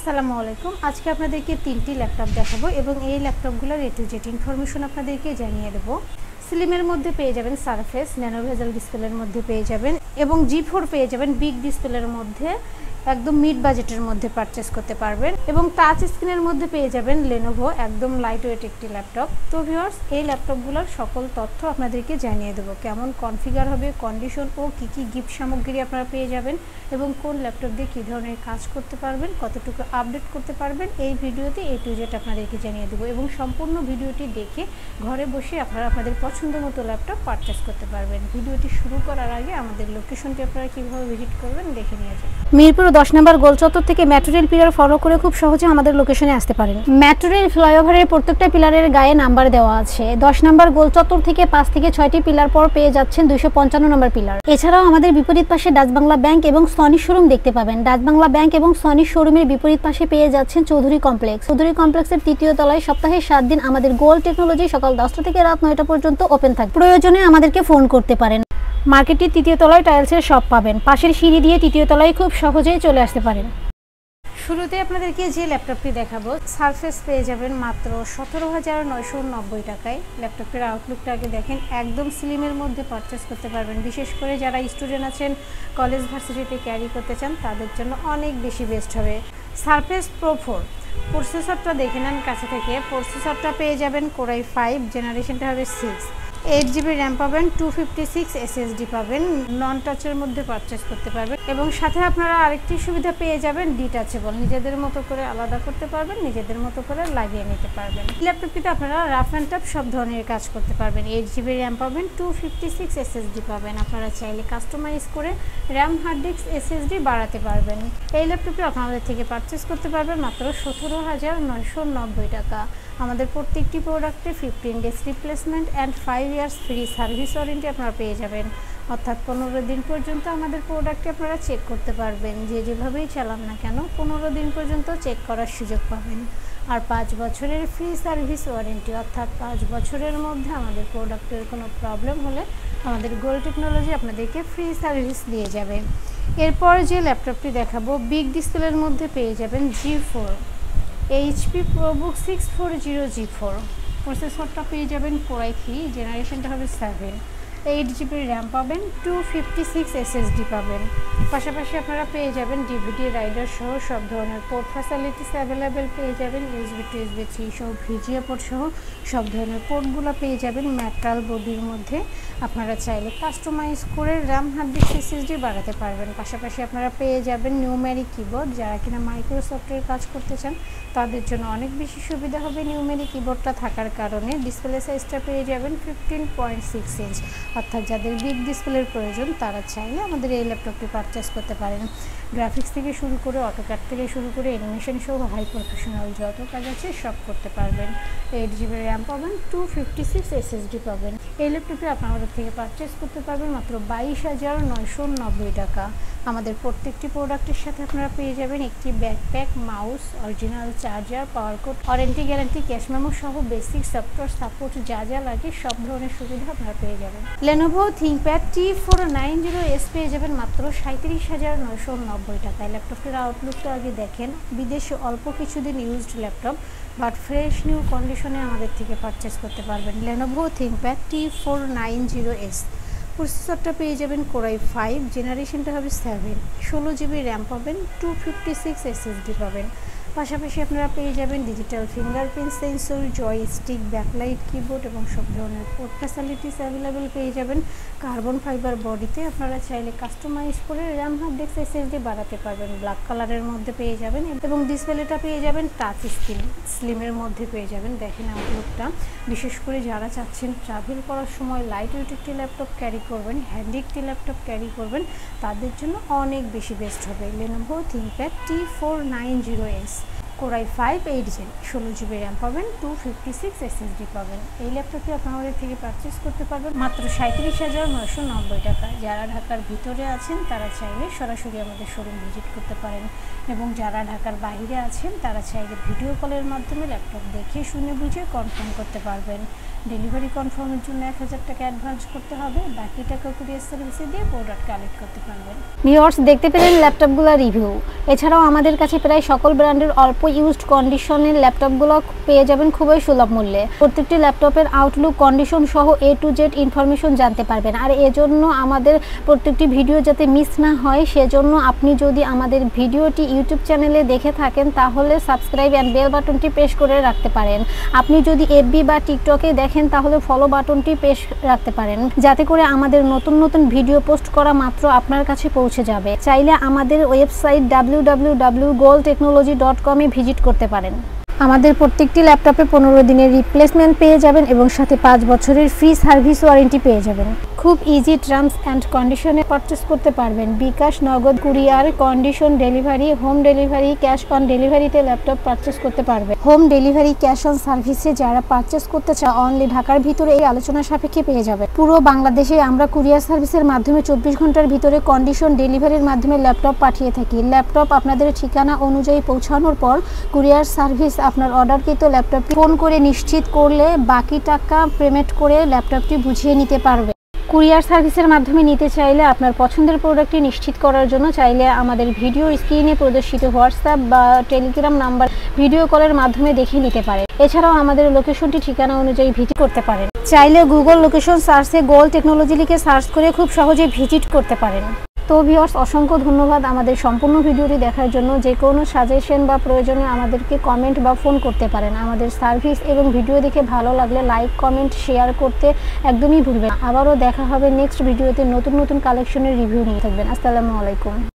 আসসালামু আলাইকুম। আজকে আপনাদেরকে তিনটি ল্যাপটপ দেখাবো এবং এই ল্যাপটপগুলোর এ টু জেড ইনফরমেশন আপনাদেরকে জানিয়ে দেবো। স্লিমের মধ্যে পেয়ে যাবেন সারফেস, ন্যানো ভেজেল ডিসপ্লের মধ্যে পেয়ে যাবেন এবং G4 পেয়ে যাবেন বিগ ডিসপ্লের মধ্যে, একদম মিড বাজেটের মধ্যে পারচেস করতে পারবেন এবং টাচ স্ক্রিনের মধ্যে পেয়ে যাবেন লেনোভো, একদম লাইট ওয়েট একটি ল্যাপটপ। তো ভিউয়ার্স, এই ল্যাপটপগুলোর সকল তথ্য আপনাদেরকে জানিয়ে দেবো, কেমন কনফিগার হবে, কন্ডিশন ও কী কী গিফট সামগ্রী আপনারা পেয়ে যাবেন এবং কোন ল্যাপটপ দিয়ে কী ধরনের কাজ করতে পারবেন, কতটুকু আপডেট করতে পারবেন, এই ভিডিওতে এ টু জেড আপনাদেরকে জানিয়ে দেবো এবং সম্পূর্ণ ভিডিওটি দেখে ঘরে বসে আপনারা আপনাদের পছন্দ মতো ল্যাপটপ পারচেস করতে পারবেন। ভিডিওটি শুরু করার আগে আমাদের লোকেশনটি আপনারা কীভাবে ভিজিট করবেন দেখে নিয়ে যান। মিরপুর 10 নম্বর গোল চত্বর থেকে মেট্রো রেল পিলার ফলো করে খুব সহজে আমাদের লোকেশনে আসতে পারেন। মেট্রো রেল ফ্লাইওভারের প্রত্যেকটা পিলারের গায়ে নাম্বার দেওয়া আছে। 10 নম্বর গোল চত্বর থেকে 5 থেকে 6টি পিলার পর পেয়ে যাচ্ছেন 255 নম্বর পিলার। এছাড়াও আমাদের বিপরীত পাশে ডাচ বাংলা ব্যাংক এবং সনি শোরুম দেখতে পাবেন। ডাচ বাংলা ব্যাংক এবং সনি শোরুমের বিপরীত পাশে পেয়ে যাচ্ছেন চৌধুরী কমপ্লেক্স। চৌধুরী কমপ্লেক্সের তৃতীয় তলায় সপ্তাহে 7 দিন আমাদের গোল্ড টেকনোলজি সকাল 10টা থেকে রাত 9টা পর্যন্ত ওপেন থাকে। প্রয়োজনে আমাদেরকে ফোন করতে পারেন। মার্কেটটির তৃতীয় তলায় টাইলসের শপ পাবেন। পাশের সিঁড়ি দিয়ে তৃতীয় তলায় খুব সহজেই চলে আসতে পারেন। শুরুতে আপনাদেরকে যে ল্যাপটপটি দেখাবো, সারফেস পেয়ে যাবেন মাত্র 17,990 টাকায়। ল্যাপটপের আউটলুকটা আগে দেখেন, একদম স্লিমের মধ্যে পারচেস করতে পারবেন। বিশেষ করে যারা স্টুডেন্ট আছেন, কলেজ ভার্সিটিতে ক্যারি করতে চান, তাদের জন্য অনেক বেশি বেস্ট হবে। সারফেস প্রো 4 প্রসেসরটা দেখে নেন কাছে থেকে। প্রসেসরটা পেয়ে যাবেন কোরাই 5, জেনারেশনটা হবে 6। 8GB র্যাম পাবেন, 256 SSD পাবেন, নন টাচের মধ্যে পারচেস করতে পারবেন এবং সাথে আপনারা আরেকটি সুবিধা পেয়ে যাবেন, ডিটাচেবল, নিজেদের মতো করে আলাদা করতে পারবেন, নিজেদের মতো করে লাগিয়ে নিতে পারবেন। ল্যাপটপটিতে আপনারা রাফ অ্যান্ড টাফ সব ধরনের কাজ করতে পারবেন। 8GB র্যাম পাবেন, 256 SSD পাবেন। আপনারা চাইলে কাস্টমাইজ করে র্যাম, হার্ড ডিস্ক, SSD বাড়াতে পারবেন। এই ল্যাপটপটি আপনাদের থেকে পারচেস করতে পারবেন মাত্র 17,990 টাকা। আমাদের প্রত্যেকটি প্রোডাক্টে 15 days replacement and 5 years free service warranty আপনারা পেয়ে যাবেন। অর্থাৎ 15 দিন পর্যন্ত আমাদের প্রোডাক্টটি আপনারা চেক করতে পারবেন। যেভাবেই চালান না কেন 15 দিন পর্যন্ত চেক করার সুযোগ পাবেন। আর 5 বছরের ফ্রি সার্ভিস ওয়ারেন্টি, অর্থাৎ 5 বছরের মধ্যে আমাদের প্রোডাক্টের কোনো প্রবলেম হলে আমাদের গোল্ড টেকনোলজি আপনাদেরকে ফ্রি সার্ভিস দিয়ে যাবে। এরপর যে ল্যাপটপটি দেখাবো, বিগ ডিসপ্লের মধ্যে পেয়ে যাবেন G4 HP ProBook 640 G4। প্রসেসরটা পেয়ে যাবেন কোরাই 3, জেনারেশনটা হবে 7। 8GB র্যাম পাবেন, 256 SSD পাবেন। পাশাপাশি আপনারা পেয়ে যাবেন ডিভিডি রাইডার সহ সব ধরনের পোর্ট ফ্যাসিলিটিস অ্যাভেলেবেল পেয়ে যাবেন। USB to USB 3 সহ ভিজিএ পোর্ট সহ সব ধরনের পোর্টগুলো পেয়ে যাবেন মেটাল বডির মধ্যে। আপনারা চাইলে কাস্টমাইজ করে র্যাম, হার্ড ডিস্ক, SSD বাড়াতে পারবেন। পাশাপাশি আপনারা পেয়ে যাবেন নিউমেরিক কিবোর্ড। যারা কিনা মাইক্রোসফটের কাজ করতে চান তাদের জন্য অনেক বেশি সুবিধা হবে নিউমেরিক কিবোর্ডটা থাকার কারণে। ডিসপ্লে সাইজটা পেয়ে যাবেন 15.6 ইঞ্চ। অর্থাৎ যাদের বিগ ডিসপ্লের প্রয়োজন তারা চাইলে আমাদের এই ল্যাপটপটি পারচেস করতে পারেন। গ্রাফিক্স থেকে শুরু করে, অটোক্যাড থেকে শুরু করে, অ্যানিমেশন সহ হাই প্রফেশনাল যত কাজ আছে সব করতে পারবেন। 8GB র্যাম পাবেন, 256 SSD পাবেন। এই ল্যাপটপটি আপনাদের থেকে পারচেস করতে পারবেন মাত্র 22,990 টাকা। আমাদের প্রত্যেকটি প্রোডাক্টের সাথে আপনারা পেয়ে যাবেন একটি backpack, mouse, original charger, power cord, warranty guarantee, cash memo সহ বেসিক সফটওয়্যার সাপোর্ট যা যা লাগে সব ধরনের সুবিধা আপনারা পেয়ে যাবেন। লেনোভো থিংকপ্যাড T490S পেয়ে যাবেন মাত্র 37,990 টাকায়। ল্যাপটপটির আউটলুকটা আগে দেখেন। বিদেশে অল্প কিছুদিন used laptop, but fresh new কন্ডিশনে আমাদের থেকে পারচেস করতে পারবেন। Lenovo ThinkPad T490S। প্রসেসরটা পেয়ে যাবেন কোরাই 5, জেনারেশনটা হবে 7। 16GB র্যাম পাবেন, 256 SSD পাবেন। পাশাপাশি আপনারা পেয়ে যাবেন digital fingerprint sensor, joystick, backlight keyboard এবং সব ধরনের পোর্ট ফ্যাসিলিটিস অ্যাভেলেবেল পেয়ে যাবেন। কার্বন ফাইবার বডিতে আপনারা চাইলে কাস্টমাইজ করে র্যাম, হার্ড ডিস্ক, SSD বাড়াতে পারবেন। ব্ল্যাক কালারের মধ্যে পেয়ে যাবেন এবং ডিসপ্লেটা পেয়ে যাবেন টাচ স্ক্রিন, স্লিমের মধ্যে পেয়ে যাবেন। দেখেন আউটলুকটা। বিশেষ করে যারা চাচ্ছেন ট্রাভেল করার সময় লাইট ওয়েট একটি ল্যাপটপ ক্যারি করবেন, হ্যান্ডি একটি ল্যাপটপ ক্যারি করবেন, তাদের জন্য অনেক বেশি বেস্ট হবে Lenovo ThinkPad T490S। Core i 5 8 Gen 16GB RAM পাবেন, 256 SSD পাবেন। এই ল্যাপটপটি আপনারা আমাদের থেকে পারচেস করতে পারবেন মাত্র 37,990 টাকা। যারা ঢাকার ভিতরে আছেন তারা চাইলে সরাসরি আমাদের শোরুম ভিজিট করতে পারেন, এবং যারা ঢাকার বাইরে আছেন তারা চাইলে ভিডিও কলের মাধ্যমে ল্যাপটপ দেখে শুনে বুঝে কনফার্ম করতে পারবেন। ডেলিভারি কনফার্মের জন্য 1000 টাকা অ্যাডভান্স করতে হবে, বাকি টাকা কুরিয়ার সার্ভিসে দিয়ে প্রোডাক্ট কালেক্ট করতে পারবেন। ভিউয়ার্স, দেখতে পেলেন ল্যাপটপগুলো রিভিউ। এছাড়াও আমাদের কাছে প্রায় সকল ব্র্যান্ডের অল্প ইউজড কন্ডিশনের ল্যাপটপগুলো পেয়ে যাবেন খুবই সুলভ মূল্যে। প্রত্যেকটি ল্যাপটপের আউটলুক, কন্ডিশন সহ A to Z ইনফরমেশন জানতে পারবেন। আর এজন্য আমাদের প্রত্যেকটি ভিডিও যাতে মিস না হয় সেজন্য আপনি যদি আমাদের ভিডিওটি ইউটিউব চ্যানেলে দেখে থাকেন তাহলে সাবস্ক্রাইব অ্যান্ড বেল বাটনটি প্রেস করে রাখতে পারেন। আপনি যদি FB বা টিকটকে দেখেন তাহলে ফলো বাটনটি প্রেস রাখতে পারেন, যাতে করে আমাদের নতুন নতুন ভিডিও পোস্ট করা মাত্র আপনার কাছে পৌঁছে যাবে। চাইলে আমাদের ওয়েবসাইট www.goldtechnology.com এ ভিজিট করতে পারেন। আমাদের প্রত্যেকটি ল্যাপটপে 15 দিনের রিপ্লেসমেন্ট পেয়ে যাবেন এবং সাথে 5 বছরের ফ্রি সার্ভিস ওয়ারেন্টি পেয়ে যাবেন। খুব ইজি টার্মস অ্যান্ড কন্ডিশনে পারচেস করতে পারবেন। বিকাশ, নগদ, courier, condition delivery, home delivery, cash on ডেলিভারিতে ল্যাপটপ পারচেস করতে পারবেন। হোম ডেলিভারি, ক্যাশ অন সার্ভিসে যারা পারচেস করতে চায় অনলি ঢাকার ভিতরে এই আলোচনা সাপেক্ষে পেয়ে যাবে। পুরো বাংলাদেশে আমরা কুরিয়ার সার্ভিসের মাধ্যমে 24 ঘন্টার ভিতরে কন্ডিশন ডেলিভারির মাধ্যমে ল্যাপটপ পাঠিয়ে থাকি। ল্যাপটপ আপনাদের ঠিকানা অনুযায়ী পৌঁছানোর পর কুরিয়ার সার্ভিস আপনার অর্ডারকৃত ল্যাপটপটি ফোন করে নিশ্চিত করলে বাকি টাকা পেমেন্ট করে ল্যাপটপটি বুঝিয়ে নিতে পারবে। কুরিয়ার সার্ভিসের মাধ্যমে নিতে চাইলে আপনার পছন্দের প্রোডাক্টটি নিশ্চিত করার জন্য চাইলে আমাদের ভিডিও স্ক্রিনে প্রদর্শিত হোয়াটসঅ্যাপ বা টেলিগ্রাম নাম্বার ভিডিও কলের মাধ্যমে দেখে নিতে পারে। এছাড়াও আমাদের লোকেশনটি ঠিকানা অনুযায়ী ভিজিট করতে পারেন। চাইলে গুগল লোকেশন সার্চে গোল্ড টেকনোলজি লিখে সার্চ করে খুব সহজে ভিজিট করতে পারেন। তো ভিউয়ার্স, অসংখ্য ধন্যবাদ আমাদের সম্পূর্ণ ভিডিওটি দেখার জন্য। যে কোনো সাজেশন বা প্রয়োজনে আমাদেরকে কমেন্ট বা ফোন করতে পারেন। আমাদের সার্ভিস এবং ভিডিও দেখে ভালো লাগলে লাইক, কমেন্ট, শেয়ার করতে একদমই ভুলবেন না। আবারও দেখা হবে নেক্সট ভিডিওতে নতুন নতুন কালেকশনের রিভিউ নিয়ে। থাকবেন। আসসালামু আলাইকুম।